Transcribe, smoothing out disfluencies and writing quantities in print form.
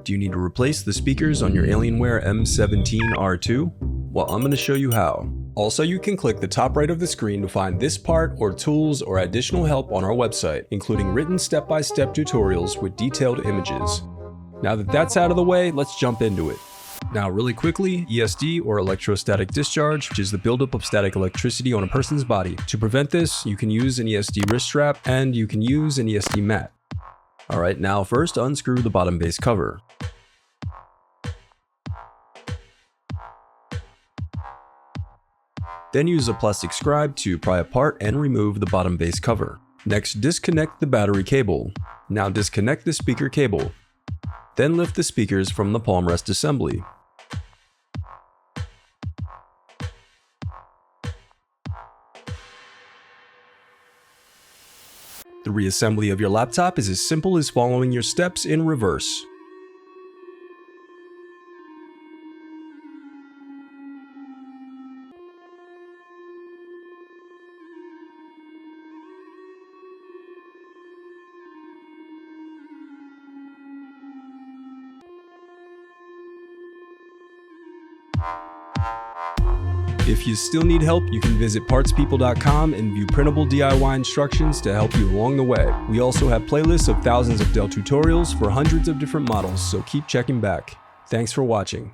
Do you need to replace the speakers on your Alienware m17 R2? Well, I'm going to show you how. Also, you can click the top right of the screen to find this part or tools or additional help on our website, including written step-by-step tutorials with detailed images. Now that that's out of the way, let's jump into it. Now really quickly, ESD or electrostatic discharge, which is the buildup of static electricity on a person's body. To prevent this, you can use an ESD wrist strap and you can use an ESD mat. Alright, now first unscrew the bottom base cover. Then use a plastic scribe to pry apart and remove the bottom base cover. Next, disconnect the battery cable. Now disconnect the speaker cable. Then lift the speakers from the palm rest assembly. The reassembly of your laptop is as simple as following your steps in reverse. If you still need help, you can visit partspeople.com and view printable DIY instructions to help you along the way. We also have playlists of thousands of Dell tutorials for hundreds of different models, so keep checking back. Thanks for watching.